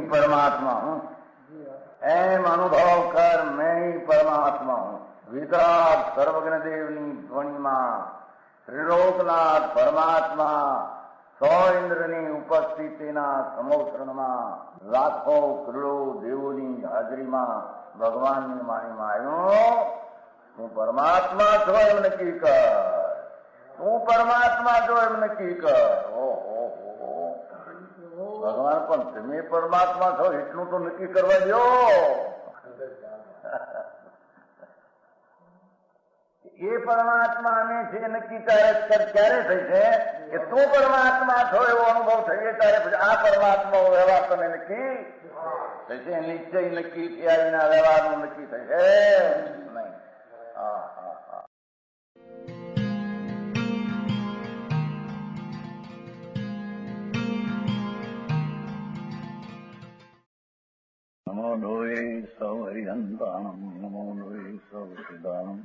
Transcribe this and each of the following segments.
परमात्मा हूँ, एम अनुभव कर मैं ही परमात्मा हूँ। वितराग सर्वज्ञ देवनी ध्वनि में त्रिलोकनाथ परमात्मा सौ इंद्रनी उपस्थितिना समोत्रणમાં લાખો કરોડો દેવોની હાજરીમાં ભગવાનની વાણીમાં આવ્યો, તું પરમાત્મા છો એમ નક્કી કર, તું પરમાત્મા છો એમ નક્કી કર. ઓહો, ભગવાન પણ તમે પરમાત્મા છો એટલું તો નક્કી કરવા દો. એ પરમાત્માને છે નક્કી ક્યારે થઈ છે કે તું પરમાત્મા છો એવો અનુભવ થઈએ ત્યારે પછી આ પરમાત્મા વ્યવહાર તમે નક્કી થશે. નિશ્ચય નક્કી થયા વિના વ્યવહારનું નક્કી થશે નહીં. હા હા હા. નમો લોહે સૌ હરિહંતાણમ, નમો લોહે સૌ સિદ્ધાણમ,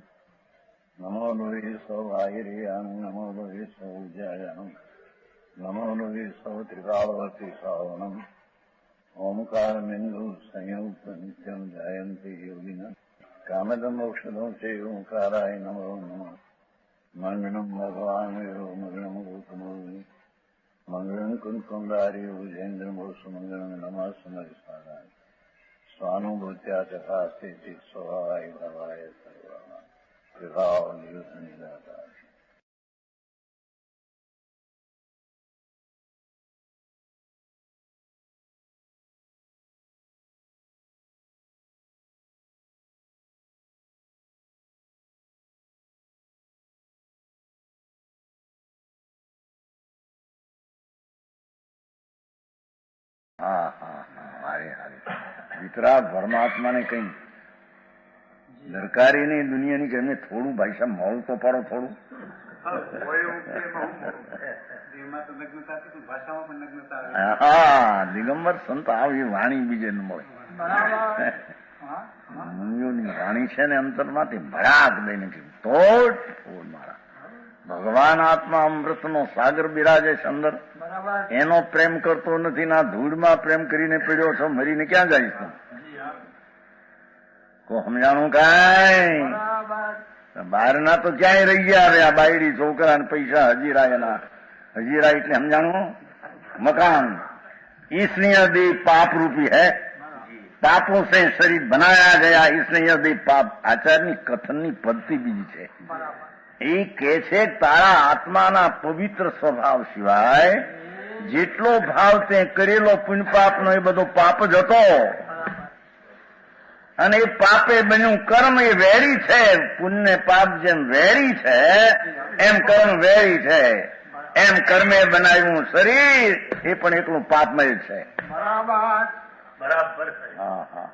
નમો લોહે સૌ આયર્યાણમ, નમો લોહે સૌ જયાણમ, નમો લોહે સૌ ત્રિકાળવતી શ્રાવણમ. ઓમકાર બિંદુ સંયુક્ત નિત્યમ જાયંતી યોગિના કામદમ ઔષધમ છે ઓંકારાય નમો નમઃ. મંગળમ ભગવાન વિરો મંગળમ ગૌતમોર્મિ, મંગળમ કુંકુંડારી ભુજેન્દ્ર મોસુ, મંગળમ નમઃ સમરિસારાય સ્વાનુભૂત્યા તથા સ્થિતિ સ્વભાવાય ભવાય સર્વમાં વિભાવ નિયુદ્ધ નિરાકાર. હા હા હા, હારે હારે. વિતરાગ પરમાત્માને કઈ દરકારી નહીં દુનિયાની કે એમને થોડું ભાઈ સાહેબ મોડું તો પાડો થોડું. હા, દિગંબર સંત આવી વાણી બીજે ન મળે. મુનિઓની વાણી છે ને અંતરમાંથી ભડાક દઈને તોડ મારા ભગવાન આત્મા અમૃતનો સાગર બિરાજે છે અંદર, એનો પ્રેમ કરતો નથી. ના ધૂળમાં પ્રેમ કરીને પીડ્યો છો, મરીને ક્યાં જઈશ તું? કો સમજાણું કાંઈ? બહાર ના તો ક્યાંય રહી ગયા. હવે આ બાયડી છોકરા ને પૈસા હજીરા, એના હજીરા એટલે સમજાણું મકાન. इसलिए देह पाप रूपी है, पापों से शरीर बनाया गया, इसलिए देह पाप. આચાર્યની કથનની પદ્ધતિ બીજી છે. એ કે છે તારા આત્માના પવિત્ર સ્વભાવ સિવાય જેટલો ભાવ તે કરેલો પુણ્ય પાપનો એ બધો પાપ જ હતો. અને એ પાપે બન્યું કર્મ એ વેરી છે. પુણ્ય પાપ જેમ વેરી છે એમ કર્મ વેરી છે. એમ કર્મે બનાવ્યું શરીર એ પણ એટલું પાપમય છે. બરાબર. હા હા હા,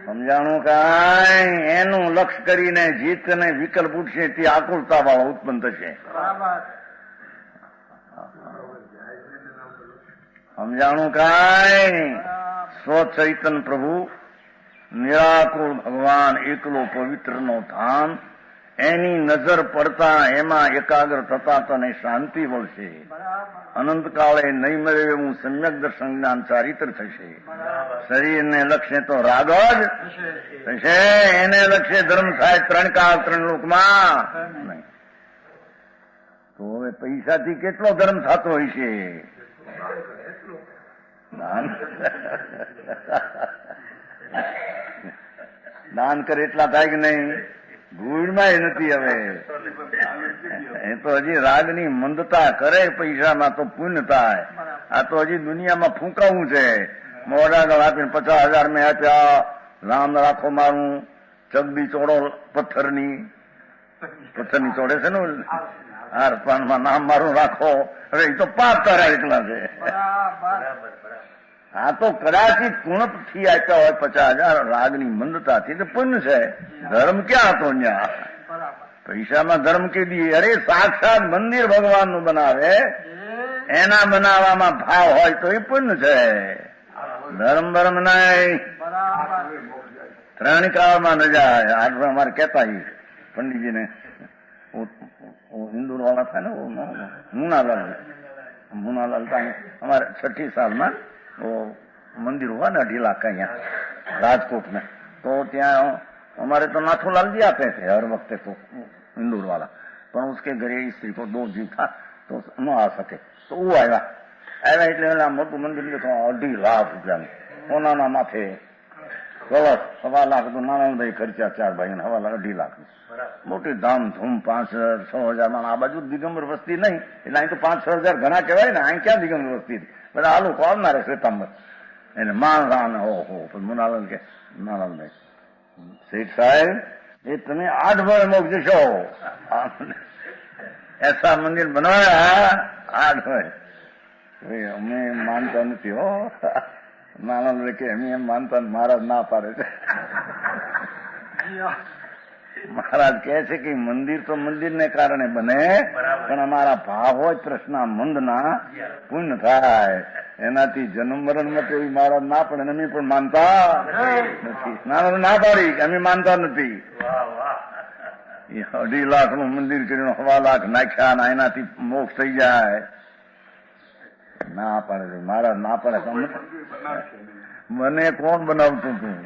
સમજાણું કાંઈ? એનું લક્ષ્ય કરીને જીત અને વિકલ્પ ઉઠશે તે આકુલતા વાળો ઉત્પન્ન થશે. સમજાણું કાંઈ? સ્વચૈતન પ્રભુ નિરાકુળ ભગવાન એકલો પવિત્ર નો ધામ, એની નજર પડતા એમાં એકાગ્ર થતા તને શાંતિ મળશે. અનંતકાળે નહીં મળે એવું સમ્યક દર્શન જ્ઞાન ચારિત્ર થશે. શરીરને લક્ષ્ય તો રાગ જ થશે, એને લક્ષ્ય ધર્મ થાય ત્રણ કાળ ત્રણ લોકમાં. તો હવે પૈસાથી કેટલો ધર્મ થતો હોય છે? દાન કરે એટલા થાય કે નહીં? ભૂલમાં નથી. હવે એ તો હજી રાગની મંદતા કરે, પૈસામાં તો પુણ્ય થાય. આ તો હજી દુનિયામાં ફૂંકાવું છે. મોઢા આપીને 50,000 મેં આપ્યા, રામ રાખો મારું, ચગડી ચોડો પથ્થરની ચોડે છે ને હાર પાનમાં નામ મારું રાખો. હવે એ તો પાપ તારા એટલા છે. આ તો કદાચિત કુણપથી આપ્યા હોય 50,000 રાગની મંદતાથી તો પુણ્ય છે. ધર્મ ક્યાં હતો ત્યાં? પૈસામાં ધર્મ કીધી. અરે સાક્ષાત મંદિર ભગવાન નું બનાવે, એના બનાવવામાં ભાવ હોય તો એ પુણ્ય છે. ધર્મ બરમ નહીં, ત્રણ કાળમાં રજા આઠ અમારે કહેતા પંડિતજીને हिंदू वाला था ना वो मुनालाल का हमारे 6ठी साल में वो मंदिर हुआ ना 2.5 लाख का यहाँ राजकोट में, तो त्या हमारे तो नाथूलाल जी आते थे हर वक्त, तो हिंदू वाला, पर उसके घरे स्त्री को 2 जीव था तो न आ सके, तो वो आया એટલે મોટું મંદિર તો 2.5 લાખ રૂપિયાનું કોનાના માથે કલશ 1.25 લાખ તો નારાયણભાઈ ખર્ચા 4 ભાઈ 1.25 લાખ 2.5 લાખ મોટી ધામધૂમ 5,000-6,000 માં. આ બાજુ દિગંબર વસ્તી નહીં એટલે અહીં તો 5,000-6,000 ઘણા કહેવાય ને, અહીં ક્યાં દિગંબર વસ્તી બધા આ લોકો આવનારે શ્વેતાંબર એટલે માણસાન ઓહો. મુનાલાલ કે નારાયણભાઈ શેઠ સાહેબ એ તમે 8 વર્ષ મોક્ષ જશો, એસા મંદિર બનાવ્યા 8 વર્ષ. અમે માનતા નથી હો. નાના કે અમે એમ માનતા મહારાજ ના પાડે છે. મહારાજ કહે છે કે મંદિર તો મંદિર ને કારણે બને, પણ અમારા ભાવ હોય કૃષ્ણ મંદના પુણ્ય થાય, એનાથી જન્મ મરણ માટે એવી મહારાજ ના પડે. અમે પણ માનતા નથી. નાના ના પાડી અમે માનતા નથી. 2.5 લાખ નું મંદિર કર્યું, 1.25 લાખ નાખ્યા, એનાથી મોક્ષ થઈ જાય. ના પાડે છે મહારાજ, ના પાડે. મને કોણ બનાવતું હતું?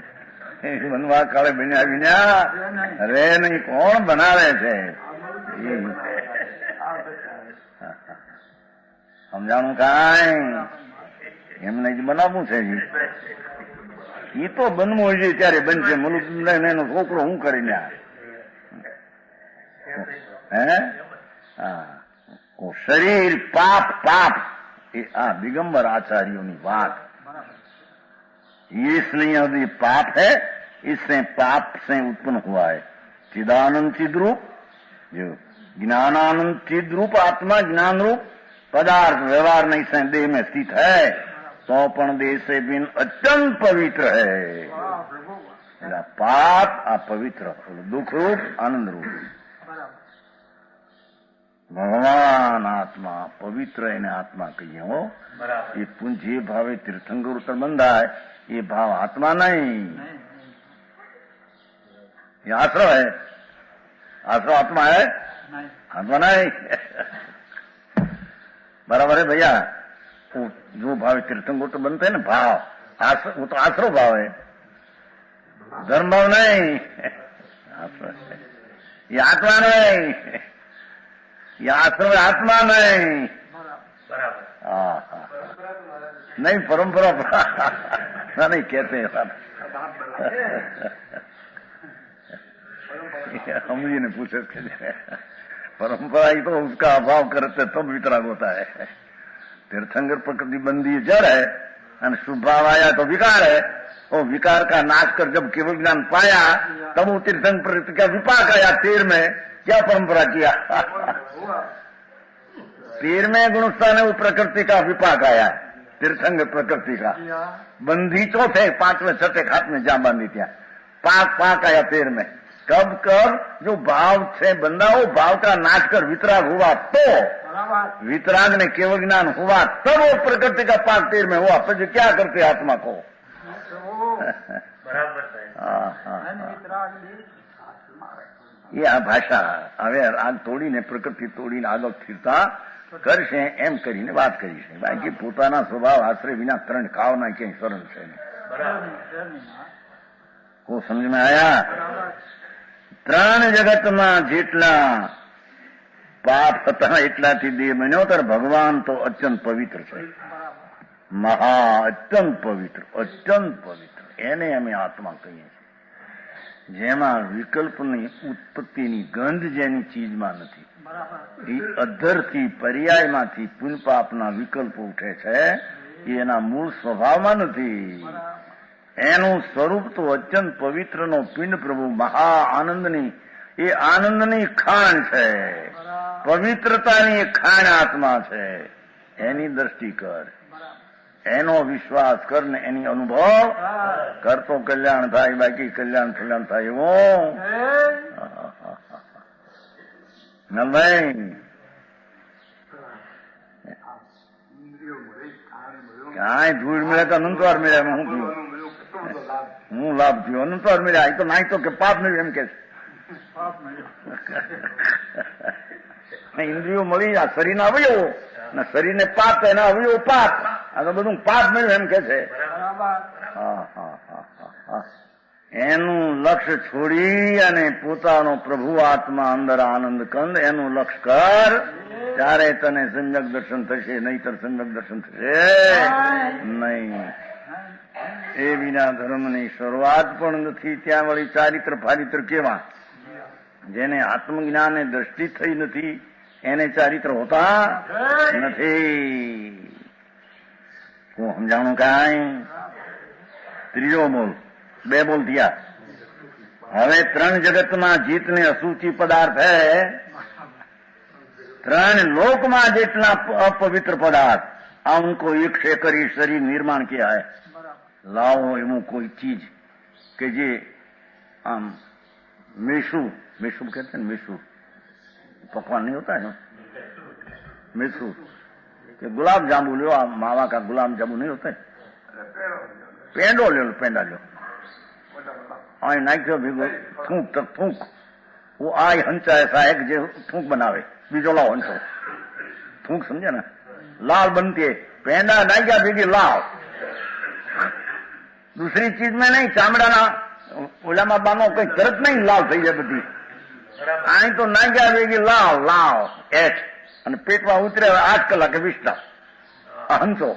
બનવા કાળે બન્યા વિના રે નહીં, કોણ બનાવે છે? સમજાણું કાંઈ એમને જ બનાવવું છે. એ તો બનવું જોઈએ ત્યારે બનશે. મુલુક એનો છોકરો હું કરીને હે હા શરીર પાપ પાપ એ આ દિગંબર આચાર્योની વાત. इसलिए यदि पाप है, इससे पाप से उत्पन्न हुआ है चिदानंद चिद रूप, जो ज्ञानानंद चिद रूप आत्मा ज्ञान रूप पदार्थ व्यवहार नहीं से देह में स्थित है, तो पण देह से बिन अत्यंत पवित्र है. पाप आ पवित्र दुख रूप आनंद रूप. ભગવાન આત્મા પવિત્ર એને આત્મા કહીએ હો. એ જે ભાવે તીર્થંકર ઉત્તર બંધાય એ ભાવ આત્મા નહીં, ये आश्रव है. आश्रव आत्मा है, आत्मा नहीं. बराबर है भैया. तो जो भाव तीर्थंकर तो बनते हैं ना भाव, वो तो आश्रव भाव है, धर्म भाव नहीं. आश्रव है ये आत्मा नहीं, ये आश्रव आत्मा नहीं. हाँ नहीं परंपरा नहीं कहते हैं. हम जी ने पूछे परंपरा ही तो उसका अभाव करते तब वितराग होता है. तीर्थंकर प्रकृति बंदी जड़ है और शुभ भाव आया तो विकार है. वो विकार का नाश कर जब केवल ज्ञान पाया तब वो तीर्थंकर प्रकृति का विपाक आया. 13 में क्या परंपरा किया? 13वें गुणस्थान है वो प्रकृति का विपाक आया, तीर्थंकर प्रकृति का. बंदी चौथे 5वें 6ठे खात में जा बांधी त्या पाक पाक आया 13 में. कब कब जो भाव से बंदा हो भाव का नाश कर वितराग हुआ, तो वितराग ने केवल ज्ञान हुआ तब वो प्रकृति का पाक 13 में हुआ. फिर क्या करते आत्मा को? ये आ भाषा હવે આગ તોડીને પ્રકૃતિ તોડીને આગળ સ્થિરતા કરશે એમ કરીને વાત કરી છે. બાકી પોતાના સ્વભાવ આશ્રય વિના 3 કાવના ક્યાંય શરણ છે નહીં. કો સમજ में आया? 3 જગતમાં જેટલા પાપ હતા એટલાથી દેહ બન્યો ત્યારે ભગવાન તો અત્યંત પવિત્ર છે. મહા અત્યંત પવિત્ર, અત્યંત પવિત્ર એને અમે આત્મા કહીએ છીએ. જેમાં વિકલ્પની ઉત્પત્તિની ગંધ જેની ચીજમાં નથી, એ અધરથી પર્યાયમાંથી પુણ્ય પાપના વિકલ્પો ઉઠે છે, એ એના મૂળ સ્વભાવમાં નથી. એનું સ્વરૂપ તો અત્યંત પવિત્રનો પિંડ પ્રભુ મહા આનંદની, એ આનંદની ખાણ છે, પવિત્રતાની ખાણ આત્મા છે. એની દ્રષ્ટિ કર, એનો વિશ્વાસ કર ને એની અનુભવ કર તો કલ્યાણ થાય. બાકી કલ્યાણ કલ્યાણ થાય એવું નભાઈ કાંઈ ધૂળ મળે તો અનંતવાર મળ્યા એમાં હું થયું? હું લાભ થયો? અનંતવાર મળ્યા. એ તો નાય તો કે પાપ મળ્યું એમ કે ઇન્દ્રિયો મળી આ શરીરના અવયવો ને શરીરને પાપ એના અવયવો પાપ. આ તો બધું પાપ મળ્યું એમ કે છે. એનું લક્ષ્ય છોડી અને પોતાનો પ્રભુ આત્મા અંદર આનંદ કંદ એનું લક્ષ્ય કર, ત્યારે તને સંજક દર્શન થશે, નહીતર સંજક દર્શન થશે નહીં. એ વિના ધર્મની શરૂઆત પણ નથી. ત્યાં વળી ચારિત્ર ફારિત્ર કેવા? જેને આત્મજ્ઞાને દ્રષ્ટિ થઈ નથી એને ચારિત્ર હોતા નથી. હું સમજાણું કાંઈ? ત્રીજો બોલ, 2 બોલ થયા. હવે 3 જગતમાં જીતને અસુચિ પદાર્થ હૈ, 3 લોકમાં જેટલા અપવિત્ર પદાર્થ આ ઉनको એક से કરી શરીર નિર્માણ किया है. લાવો એવું કોઈ ચીજ કે જે આમ મેસુ कहते हैं मेसू, पकवान नहीं होता है मेसू कि गुलाब जामुन लो, मावा का गुलाब जामुन नहीं होता है, पेंडो ले लो, पेंडा लो आई नाख्यो भीगो थूक तक थूक वो आय हंचा ऐसा है कि जो थूक बनावे बीजो लाओ हंचो थूक समझे ना, लाल बनती है पेंडा नाख्या भीगी लाल. दूसरी चीज में नहीं, चामड़ा ना ओलाમાં બાનો કઈ તરત નહીં લાલ થઈ જાય બધી. અહીં તો નાગ્યા ભેગી લાવ લાવ એચ અને પેટમાં ઉતરે 8 કલાકે વિષ્ટા હંસો.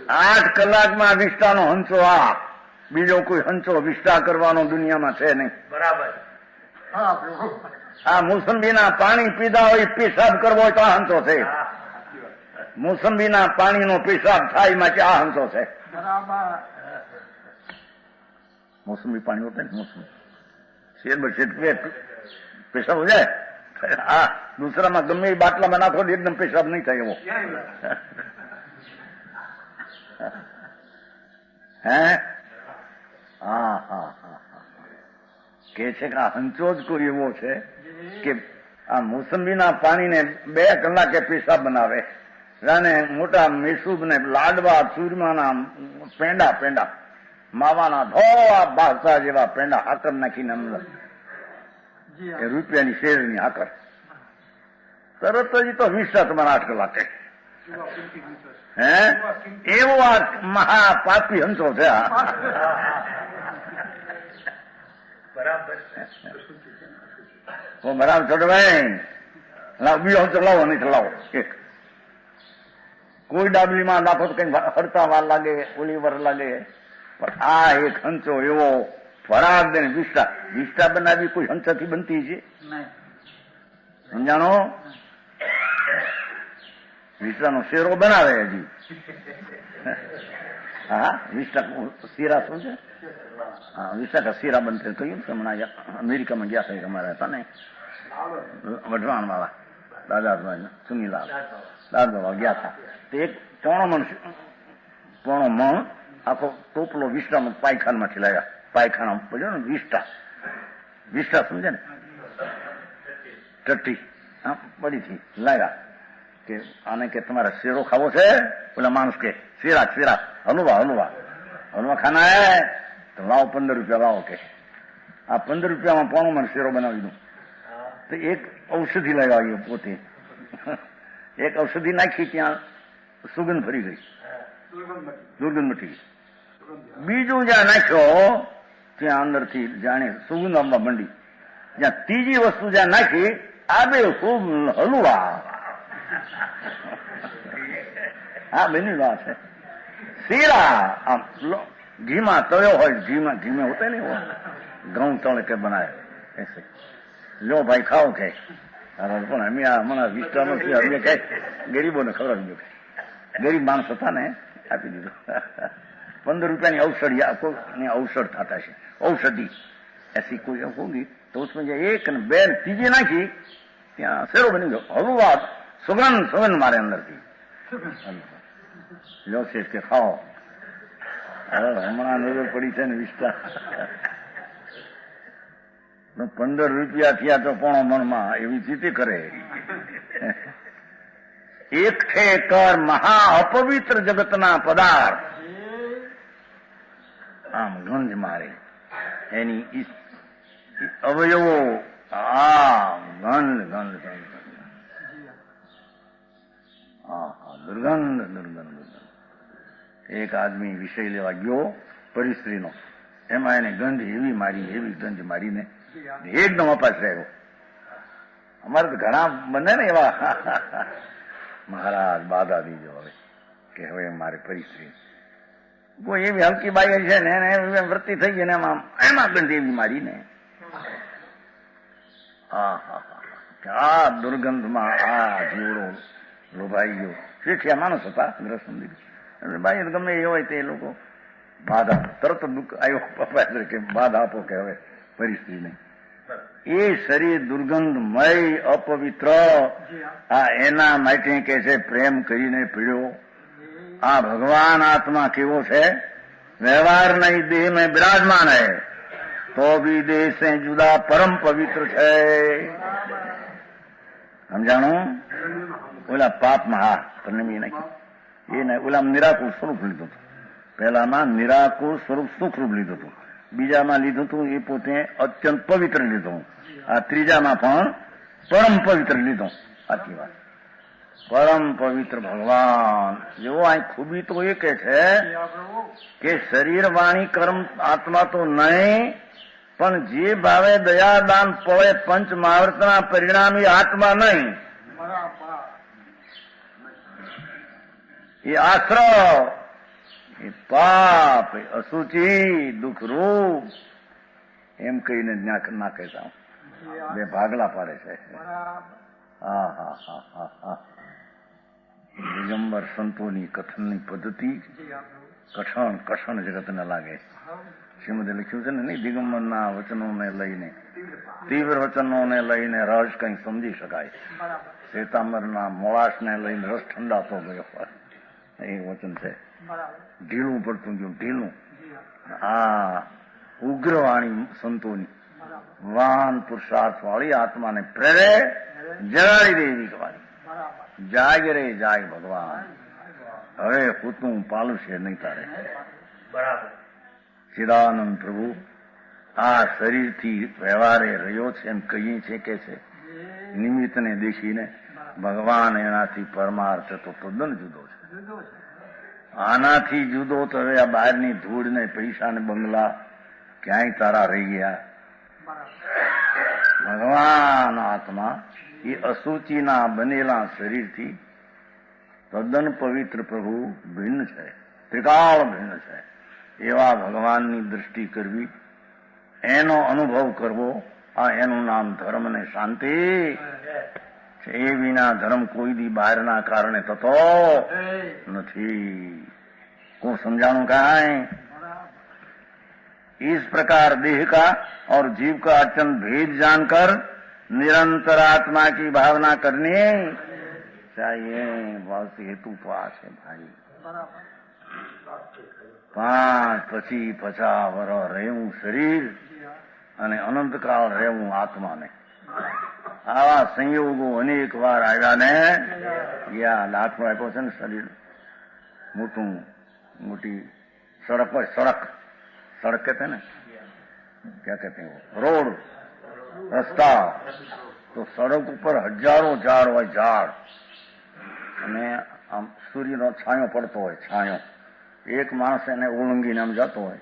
8 કલાકમાં વિષ્ટાનો હંસો. આ બીજો કોઈ હંસો વિષ્ટા કરવાનો દુનિયામાં છે નહીં. બરાબર. આ મોસંબીના પાણી પીધા હોય પેશાબ કરવો હોય તો આ હંસો છે. મોસંબીના પાણીનો પેશાબ થાય માટે આ હંસો છે. मौसमी पानी होता है मौसमी शेर बशेर पे पेशाब हो जाए. हाँ, दूसरा में गमे बाटला में नाखो एकदम पेशाब नहीं થાય એવો. હે હા હા હા કે છે કે આ હંચો જ કોઈ એવો છે કે આ મોસંબીના પાણીને 2 કલાકે પેશાબ બનાવે અને મોટા મેસૂબ ને લાડવા ચૂરમાના પેંડા પેંડા માવાના ધોળા બાસા જેવા પેંડા હાકર નાખીને અંદર રૂપિયાની શેરની હાકર તરત જ તો 20 તમારા 8 કલાકે. હે એવો આ મહાપાપી હંસો છે. બરાબર બરાબર ચડવાય લાવ બીજો હંસો લાવો નહીં તો લાવો એક. કોઈ ડાબલીમાં નાખો તો કઈ હડતા વાર લાગે, ઓલી વાર લાગે, પણ આ એક હંસો એવો ફરાગ દે વિષ્ટા. વિષ્ટા બનાવી કોઈ હંસાથી બનતી છે? સમજાણો? વિષ્ટાનો શેરો બનાવે હજી. હા વિષ્ટા શીરા શું છે? હા વિષ્ટા કા શીરા બનતે કહ્યું કે હમણાં અમેરિકામાં ગયા હતા અમારા હતા ને વઢવાણ વાળા દાદા સુનીલાલ દાદા ગયા હતા. તે એક પોણો મણ આખો ટોપલો વિષ્ટાનો પાયખાનામાંથી લાવ્યા. પાયખાના પડ્યો ને વિષ્ટા સમજે ને ટટ્ટી પડી થી લાવ્યા કે આને કે તમારે શેરો ખાવો છે? પેલા માણસ કે શીરા શીરા હલવા હલવા હલવા ખાના હે તો લાવો 15 રૂપિયા લાવો કે. આ 15 રૂપિયામાં પોણો મણ શેરો બનાવી દઉં. તો એક ઔષધિ લાવ્યા પોતે. એક ઔષધિ નાખી ત્યાં સુગંધ ફરી ગઈ, દુર્ગંધ મટી ગઈ. બીજું જ્યાં નાખ્યો ત્યાં અંદરથી જાણે સુગંધ આવવા માંડી. જ્યાં ત્રીજી વસ્તુ જ્યાં નાખી આ બે ખૂબ હલવા. હા બેની વાત છે. શીરા આમ ઘીમાં તળ્યો હોય, ઘીમાં ઘીમે હોતા ને ઘઉં તળ કે બનાવે એસે લો ભાઈ ખાઓ કે. પણ અમે હમણાં વિસ્તાર નથી, અમે કઈ ગરીબોને ખવડાવી દો. ગરીબ માણસ હતા ને આપી દીધું. 15 રૂપિયાની ઔષધિ ઔષધ થતા છે ઔષધિ એસી કોઈ હોગી તો उसमें એક ને બે ત્રીજી નાખી ત્યાં શેરો બની ગયો. હલવા સુગંધ સુગંધ મારે અંદરથી. લો શેઠ કે ખાઓ. હમણાં નજર પડી છે ને વિસ્તાર 15 રૂપિયા થયા તો પોણો મણમાં એવી ચીતી કરે. એકઠે કર મહા અપવિત્ર જગતના પદાર્થ, આમ ગંજ મારે એની અવયવો, આ ગંધ ગંધ ગંધ દુર્ગંધ દુર્ગંધ. એક આદમી વિષય લેવા ગયો પરિસ્ત્રીનો, એમાં એને ગંધ એવી મારી, એવી ગંધ મારીને એકદમ અપાસ રહ્યો. અમારે તો ઘણા બને ને એવા. મહારાજ બાધા દીજો હવે કે હવે મારે પરિસ્ત્રી કોઈ એવી હલકી બાઈ છે ને એને વૃત્તિ થઈ ગઈ ને એમાં ગંધ એવી મારીને આ દુર્ગંધમાં આ જીવડો લોભાઈ ગયો. શીખ્યા માણસ હતા ગ્રસ્ત મંદિર બાઈ ગમે એ હોય તે લોકો બાધા તરત દુઃખ આવ્યો પપ્પા કે બાધા આપો કે હવે પરિસ્થિતિને. એ શરીર દુર્ગંધમય અપવિત્ર, આ એના માટે કે છે પ્રેમ કરીને પીડ્યો. આ ભગવાન આત્મા કેવો છે? વ્યવહાર નહીં દેહ में विराजमान है तो भी देह से जुदा परम पवित्र છે. સમજાણું? ઓલા પાપમાં હા પરણમી નાખી એને ઓલા નિરાકુર સ્વરૂપ લીધું હતું. પહેલામાં નિરાકુર સ્વરૂપ સુખરૂપ લીધું હતું, બીજામાં લીધું હતું એ પોતે અત્યંત પવિત્ર લીધું, આ ત્રીજામાં પણ પરમ પવિત્ર લીધું. આટલી વાત પરમ પવિત્ર ભગવાન જેવો અહીં ખૂબી તો એ કે છે કે શરીર વાણી કર્મ આત્મા તો નહીં, પણ જે ભાવે દયાદાન પળે પંચ મહાવર્તના પરિણામી આત્મા નહીં. એ આશ્રવ, એ પાપ, એ અશુચિ, દુઃખરૂપ એમ કહીને ના કહેતા બે ભાગલા પાડે છે. હા હા હા હા હા. દિગંબર સંતોની કથનની પદ્ધતિ કઠણ જગતને લાગે. શ્રીમદે લખ્યું છે ને નહીં, દિગંબરના વચનોને લઈને, તીવ્ર વચનોને લઈને રસ કંઈ સમજી શકાય. શ્વેતાંબરના મોળાશને લઈને રસ ઠંડાતો ગયો, એ વચન છે. ઢીલું પડતું ગયું, ઢીલું. આ ઉગ્રવાણી સંતોની વાન પુરુષાર્થ વાળી આત્માને પ્રેરે, જગાડી દે એવી કવાય. જાગ રે જાગ ભગવાન, હવે પૂતું પાલું છે નહીં તારે. બરાબર. ચિદાનંદ પ્રભુ આ શરીરથી વ્યવહારે રહ્યો છે એમ કહીએ છે કે છે નિમિત્તને દેખીને ભગવાન એનાથી પરમાર્થ તો તદ્દન જુદો છે. આનાથી જુદો તો હવે આ બહારની ધૂળ ને પૈસા ને બંગલા ક્યાંય તારા રહી ગયા. ભગવાન આત્મા એ અશુચિના બનેલા શરીરથી તદ્દન પવિત્ર પ્રભુ ભિન્ન છે, ત્રિકાળ ભિન્ન છે. એવા ભગવાનની દૃષ્ટિ કરવી, એનો અનુભવ કરવો, આ એનું નામ ધર્મ ને શાંતિ છે. એ વિના ધર્મ કોઈ દી બહારના કારણે થતો નથી. को समझाणु का है? इस प्रकार देह का और जीव का अत्यंत भेद जानकर निरंतर आत्मा की भावना करनी चाहिए. बस हेतु तो आ है भाई. 5 પછી 50 વર્ષ રહેવું શરીર અને અનંતકાળ રહેવું આત્માને. આવા સંયોગો અનેક વાર આવ્યા ને યા દાખલો આપ્યો છે ને શરીર मोटी सड़क पर सड़क कहते हैं ना, क्या कहते हैं वो, रोड रस्ता. तो सड़क ऊपर हजारों झाड़ હોય, ઝાડ, અને આમ સૂર્યનો છાંયો પડતો હોય, છાંયો. એક માણસ એને ઓળંગીને આમ જતો હોય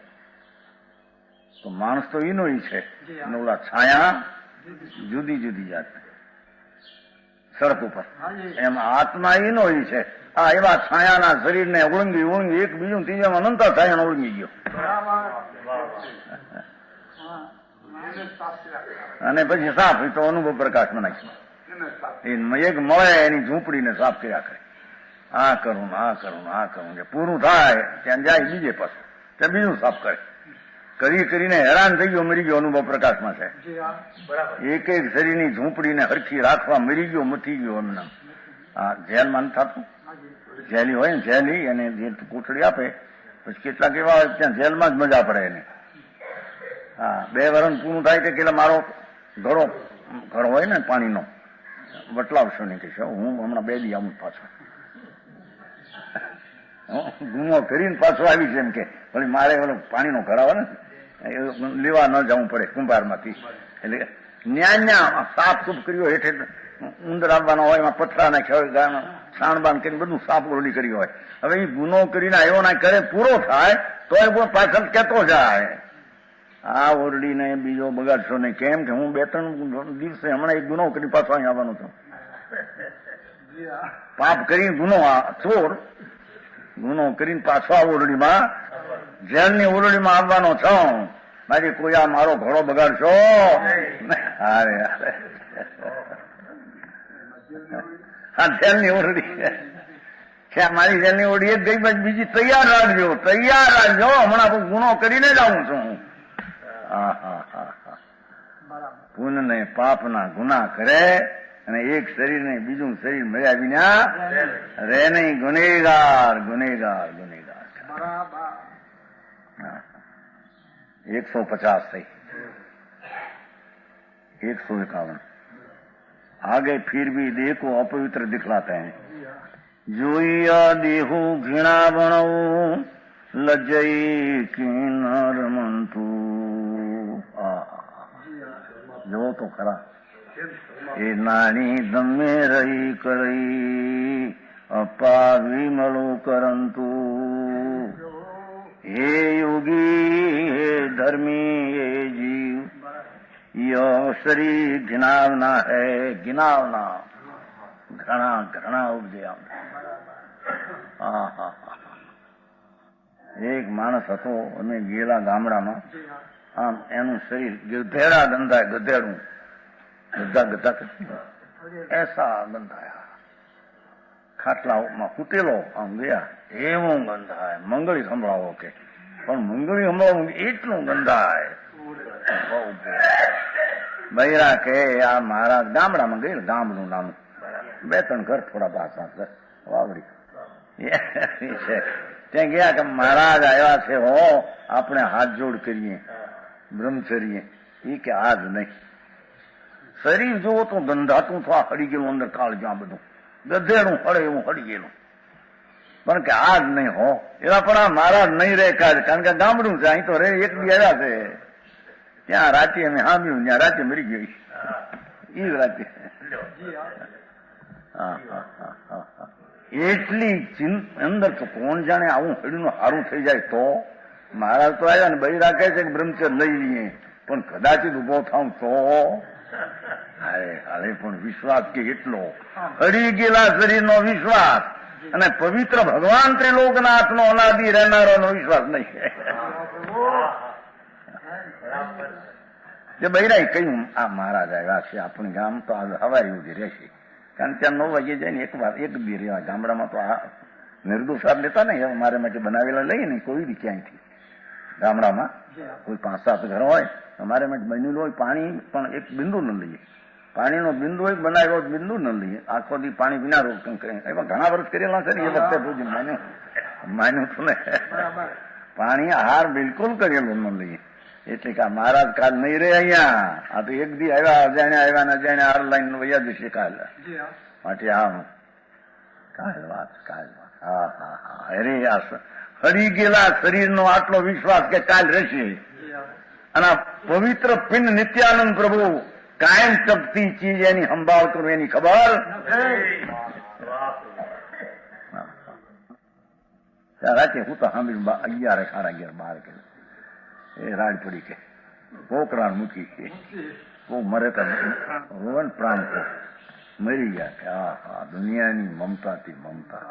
તો માણસ તો એનો છે, અને ઓલા છાયા જુદી જુદી જાત સડક ઉપર. એમ આત્મા એનો છે. આ એવા છાયાના શરીરને ઓળંગી એક બીજું ત્રીજામાં અનંત છાયાને ઓળંગી ગયો, અને પછી સાફ તો અનુભવ પ્રકાશમાં નાખ્યો. એક મળે એની ઝૂંપડીને સાફ કર્યા કરે. આ કરું આ કરું આ કરું, જે પૂરું થાય ત્યાં જાય બીજે પાછું, ત્યાં બીજું સાફ કરે. કરીને હેરાન થઈ ગયો, મરી ગયો. અનુભવ પ્રકાશમાં છે. એક એક શરીરની ઝૂંપડીને હરખી રાખવા મરી ગયો, મથી ગયો. એમના આ જેલમાં થતું, જેલી હોય ને, જેલી એને જે કોઠડી આપે પછી કેટલાક એવા હોય ત્યાં જેલમાં જ મજા પડે એને. હા, 2 વર્ષ પૂરું થાય કે મારો ઘર હોય ને પાણીનો, બતલાવશો નહીં કહીશ, હું હમણાં 2 દી આવું પાછો. ગુનો કરીને પાછો આવી છે એમ કે વળી મારે ઓલો પાણીનો ઘડાવો ને લેવા ન જવું પડે કુંભારમાંથી. એટલે ન્યા સાફ સૂફ કર્યો, હેઠે ઉંદર આવવાનો હોય, એમાં પથરા નાખ્યા હોય, સાણબાન કરીને બધું સાફ ઓરડી કર્યું હોય. હવે એ ગુનો કરીને આવ્યો ના કરે પૂરો થાય તો એ પાછળ કહેતો જાય આ ઓરડીને બીજો બગાડશો નહીં. કેમ કે હું 2-3 દિવસે હમણાં એક ગુનો કરી પાછો અહીં આવવાનો છું. પાપ કરી ગુનો, ચોર ગુનો કરીને પાછો આ ઓરડીમાં જેલની ઓરડીમાં આવવાનો છો. મારી કોઈ આ મારો ઘોડો બગાડશો. અરે હા, જેલની ઓરડી છે મારી. જેલની ઓરડી એક ગઈ બાજુ બીજી તૈયાર રાખજો, તૈયાર રાખજો. હમણાં હું ગુનો કરીને જ આવું છું. પુણ્ય ને પાપના ગુના કરે અને એક શરીર ને બીજું શરીર મળ્યા વિના રે નહીં. ગુનેગાર ગુનેગાર ગુનેગાર. 150 થઈ, 151. आगे फिर भी देह को अपवित्र दिखलाते हैं. जोइया देहु घृणा बणऊ लज्जई किन्नर मंतु. જો તો ખરા એ નાની દમે રહી કરઈ અપા વિમળું કરંતુ. હે યોગી હે ધર્મી હે જીવ યો શરીર ઘિનાવના હૈ. ઘિનાવના ઘણા ઘણા ઉપજે આમ. એક માણસ હતો, અમે ગયેલા ગામડામાં. આમ એનું શરીર ગધેડા ગંધાય, ગધેડું ગધા ગધા એસા ગંધાયા. ખાટલામાં કૂટેલો આમ ગયા એવું ગંધાય. મંગળી સંભળાવો કે પણ મંગળી સંભળાવું એટલું ગંધાય. બૈરા કે આ મહારાજ ગામડામાં ગયેલા, ગામડું નામ 2-3 ઘર થોડા પાછા વાવડી છે. ત્યાં ગયા કે મહારાજ આવ્યા છે હો, આપણે હાથ જોડ કરીએ, બ્રહ્મચર્ય. એ કે આજ નહીં. શરીર જોવો તો ગંધાતું તો આ હળી ગયેલું, અંદર કાળ જ્યાં બધું ગધેડું હળે એવું હળી ગયેલું. પણ કે આજ નહીં હો. એવા પણ આ મહારાજ નહીં રહે કાજ, કારણ કે ગામડું છે. અહીં તો રે એક દી આવ્યા છે. ત્યાં રાતે અમે સાંભળ્યું, ત્યાં રાતે મરી ગઈ એ રાતે. એટલી અંદર તો કોણ જાણે આવું હળીનું સારું થઈ જાય તો. મહારાજ તો આવ્યા ને બઈ રાખે છે કે બ્રહ્મચર્ય લઈ લઈએ, પણ કદાચિત ઉભો થાવ તો. હાલે પણ વિશ્વાસ કે એટલો હળી ગયેલા શરીરનો વિશ્વાસ અને પવિત્ર ભગવાન ત્રિલોકનાથનો અનાદિ રહેનારો વિશ્વાસ નહીં. જે બૈરાઈ કહ્યું આ મહારાજ આવ્યા છે આપણી ગામ, તો હવારી ઉભી રહેશે. કારણ ત્યાં 9 વાગે જાય ને એક દી રહેવા. ગામડામાં તો આ નિર્દોષાદ લેતા ને મારે માટે બનાવેલા લઈએ ને કોઈ બી ક્યાંયથી. ગામડામાં કોઈ 5-7 ઘર હોય, અમારે માટે બનેલું હોય. પાણી પણ એક બિંદુ ન લઈએ. પાણીનો બિંદુ હોય, બનાવ્યો બિંદુ ન લઈએ. આખો દી પાણી વિના રોગ કરે. એમાં ઘણા વર્ષ કરેલા છે ને એ વખતે માન્યું હતું ને. પાણી આહાર બિલકુલ કરેલું ન લઈએ. એટલે કે મહારાજ કાલ નહીં રહે અહીંયા. આ તો એક દી આવ્યા, અજાણે આવ્યા ને અજાણે હાર લાઈન વૈયા જશે કાલ. માટે આમ કાલ વાત. હા હા હા. અરે આ હરી ગયેલા શરીરનો આટલો વિશ્વાસ કે કાલ રહેશે. અને પવિત્ર પિંડ નિત્યાનંદ પ્રભુ કાયમ ચપતી ચીજ એની સંભાળ કરું એની ખબર. રાતે હું તો સાંભળ્યું 11 સાડા 11 12 કે એ રાડ પડી કે પોકરાણ મૂકી કે બહુ મરે તો રોવન પ્રાણ તો મરી ગયા કે હા દુનિયાની મમતાથી મમતા.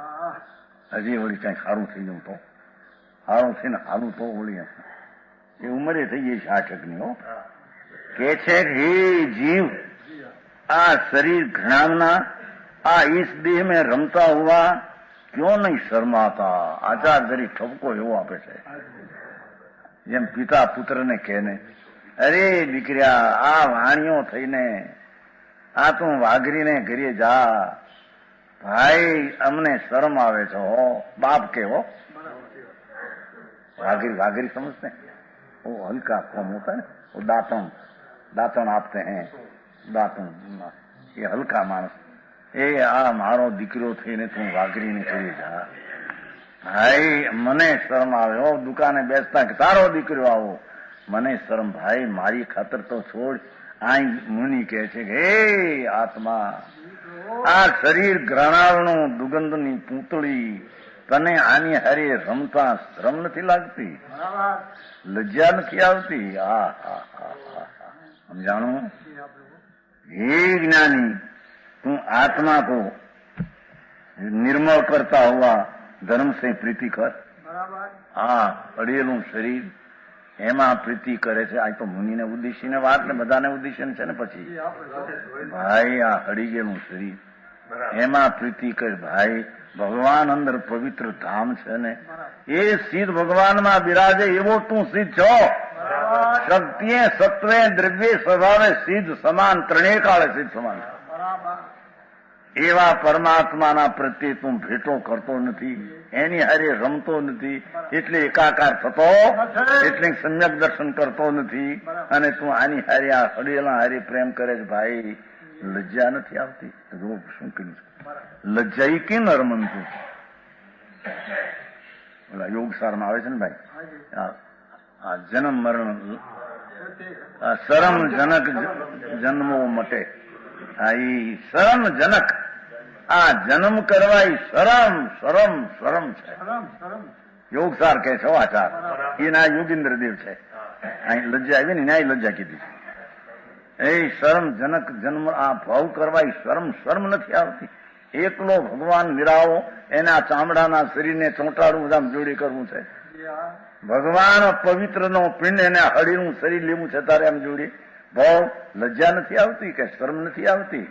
હજી વળી કઈ સારું થઈ જવું તો સારું થઈને સારું તો વળી એ ઉંમરે થઈ ગઈ છે 8 હો. કે છે હે જીવ આ શરીર ઘણાના આ इस देह में रमता हुआ क्यों नहीं शर्माता. આચાર જરી ઠપકો એવો આપે છે જેમ પિતા પુત્રને કહે ને, અરે દીકરા આ વાણીઓ થઈને આ તું વાઘરીને ઘરે જા. ભાઈ અમને શરમ આવે છે હો. બાપ કે हो वाघरी समझते हैं वो हल्का कम होता है वो दातन आपते हैं दातन એ હલકા માણસ. એ આ મારો દીકરો થઈને તું વાઘરીને કરી જા. ભાઈ મને શરમ આવે. હો દુકાને બેસતા કે તારો દીકરો આવો, મને શરમ. ભાઈ મારી ખાતર તો છોડ. આ મુનિ કહે છે કે હે આત્મા, આ શરીર ઘ્રાણાવનું દુર્ગંધની પૂતળી, તને આની હારે રમતા શરમ નથી લાગતી? લજ્જા નથી આવતી? સમજાણું? હે જ્ઞાની, તું આत्मा को निर्मल करता हुआ धर्म से प्रीति कर. હા, અડેલું શરીર એમાં પ્રીતિ કરે છે. આ તો મુનિને ઉદ્દેશીને વાત ને બધાને ઉદ્દેશીને છે ને. પછી ભાઈ આ હળી ગયેલું શરીર એમાં પ્રીતિ કરે. ભાઈ ભગવાન અંદર પવિત્ર ધામ છે ને, એ સિદ્ધ ભગવાનમાં બિરાજે એવો તું સિદ્ધ છો. શક્તિએ સત્વે દ્રવ્ય સ્વભાવે સિદ્ધ સમાન, ત્રણેય કાળે સિદ્ધ સમાન. એવા પરમાત્માના પ્રત્યે તું ભેટો કરતો નથી, એની હારે રમતો નથી, એટલે એકાકાર થતો, એટલે સમ્યક દર્શન કરતો નથી, અને તું આની હારે આ હળેલા હારે પ્રેમ કરે છે. ભાઈ લજ્જા નથી આવતી? શું કર્યું? લજ્જાઈ કે નરમન તું ઓલા યોગસારમાં આવે છે ને ભાઈ, આ જન્મ મરણ શરમ જનક જન્મો મટે. આ ઈ શરમ જનક, આ જન્મ કરવા શરમ શરમ શરમ છે. યોગસાર કે છે આચાર, એના યોગીન્દ્ર દેવ છે. અહીં લજ્જા આવી ને, ત્યાં લજ્જા કીધી. એ શરમ જનક જન્મ, આ ભાવ કરવા શરમ શરમ નથી આવતી. એકલો ભગવાન નિરાવો, એના ચામડાના શરીરને ચોંટાડવું, આમ જોડી કરવું છે. ભગવાન પવિત્ર નો પિંડ એને હળીનું શરીર લેવું છે, તારે આમ જોડી. ભાવ લજ્જા નથી આવતી કે શરમ નથી આવતી?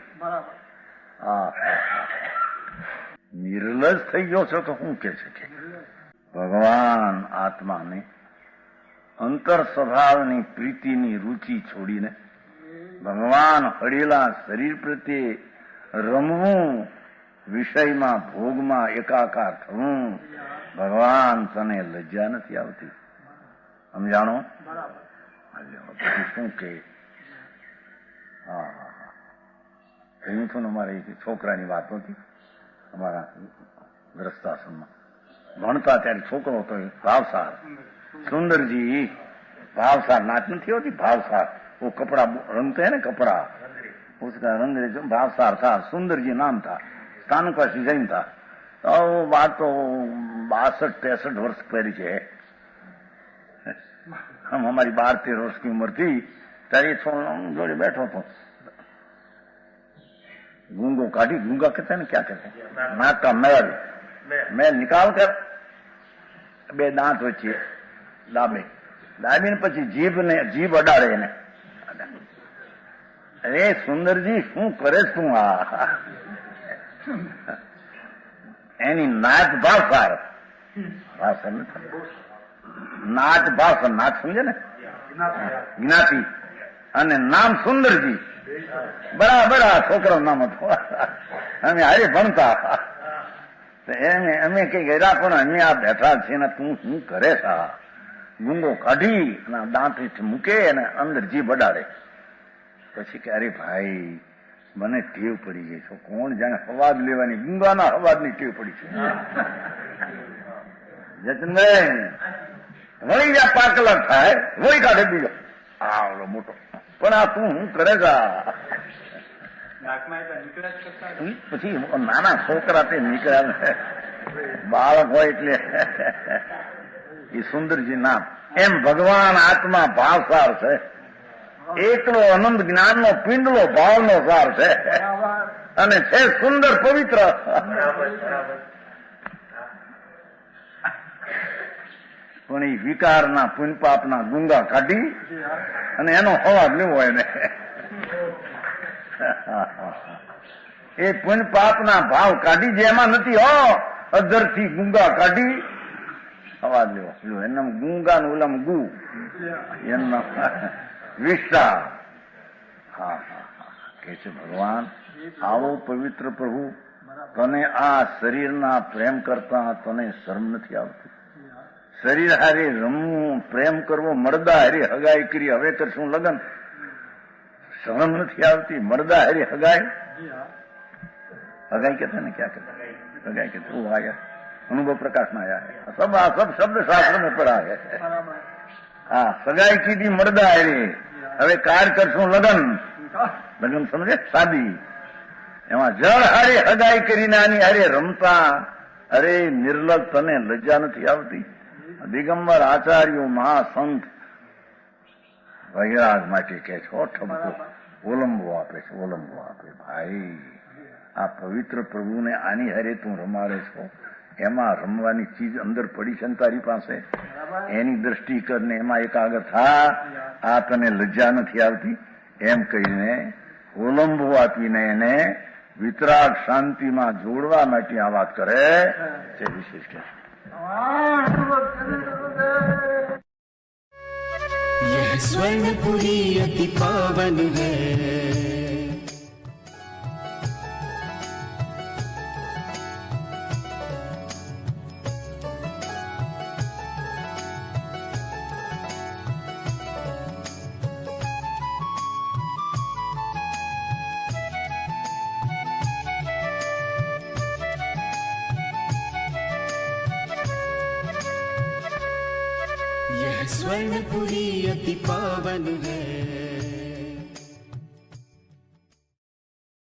હા, નિર્લજ થઈ ગયો છો તો શું કે છે કે ભગવાન આત્માને અંતર સ્વભાવની પ્રીતિની રુચિ છોડીને ભગવાન હળેલા શરીર પ્રત્યે રમવું, વિષયમાં ભોગમાં એકાકાર થવું. ભગવાન તને લજ્જા નથી આવતી? સમજાણો? પછી શું કે કહ્યું હતું ને, અમારે છોકરાની વાત હતી. અમારા ગ્રસ્તાશ્રમમાં ભણતા ત્યારે છોકરો હતો ભાવસાર, સુંદરજી. ભાવસાર નાચ નથી હોતી, ભાવસાર वो कपड़ा रंगते हैं ना, कपड़ा उसका रंग भावसार था. सुंदर जी नाम था, स्थान का डिजाइन था. तो बात तो 62-63 वर्ष पहले है. हम हमारी 12-13 वर्ष की उम्र थी, तारी जोड़े बैठो तो गूंगो काटी. गूंगा कहते हैं ना, क्या कहते हैं? नाक का मैल निकाल कर બે દાંત વચ્ચે દાબીને પછી જીભ અડાડે એને. અરે સુંદરજી શું કરે તું? આ એની નાચ ભાષા, ભાષા નથી, નાચ ભાષા. નાચ સમજે ને, જ્ઞાતિ. અને નામ સુંદરજી. બરાબર આ છોકરો નામ હતું. અમે હારે ભણતા. અમે કઈ ગયા પણ અમે આ બેઠા છીએ ને, તું શું કરે છે? ગુંગો કાઢી અને દાંત મૂકે અને અંદર જીભ અડાડે. પછી કે અરે ભાઈ મને ટેવ પડી ગઈ છે. કોણ જાણે અવાજ લેવાની, ગુંગાના અવાજની ટેવ પડી છે. જતનભાઈ વળી જા પાકલર થાય, વળી કાઢે બીજો આવડો મોટો. પણ આ તું શું કરે છે? પછી નાના છોકરા તે નીકળ્યા, બાળક હોય એટલે એ સુંદરજી નામ. એમ ભગવાન આત્મા ભાવસાર છે, એકલો અનંત જ્ઞાનનો પિંડલો ભાવનો સાર છે, અને છે સુંદર પવિત્ર. પણ એ વિકારના પુણ્યપાપના ગુંગા કાઢી અને એનો અવાજ લેવો હોય ને, એ પુણ્ય પાપના ભાવ કાઢી, જેમાં નથી હો અધરથી ગુંગા કાઢી અવાજ લેવો. એના ગુંગા ને ઓલામ ગુ, એમના વિષ્ટા. હા કે છે ભગવાન આવો પવિત્ર પ્રભુ, તને આ શરીરના પ્રેમ કરતા તને શરમ નથી આવતી? શરીર હારે રમવું, પ્રેમ કરવો, મરદા હારે હગાઈ કરી, હવે કરશું લગ્ન, શરમ નથી આવતી? મરદા હારે હગાઈ सगाई कहते हैं ना, क्या कहते हैं, सगाई कहते हैं, वो आया अनुभव प्रकाश में आया है, सब शब्द शास्त्र में पढ़ा है। हाँ, सगाई की थी मर्दा है, હવે કાર કરશું લગન, લગન સમજે શાદી, એમાં જળ હારે હગાઈ કરીને આની હારે રમતા, અરે નિર્લજ તને લજ્જા નથી આવતી? દિગંબર આચાર્યો મહાસંત વૈરાગ માટે કે છો ઠપકો ઓલંબો આપે છે, ઓલંબો આપે, ભાઈ આ પવિત્ર પ્રભુને આની હારે તું રમાડે છો, એમાં રમવાની ચીજ અંદર પડી છે ને તારી પાસે, એની દ્રષ્ટિ કરીને એમાં એકાગ્ર થા, આ તને લજ્જા નથી આવતી? એમ કહીને ઓલંબો આપીને એને વિતરાગ શાંતિમાં જોડવા માટે આ વાત કરે છે. વિશેષ કે यह स्वर्णपुरी अति पावन है, यह स्वर्णपुरी अति पावन है.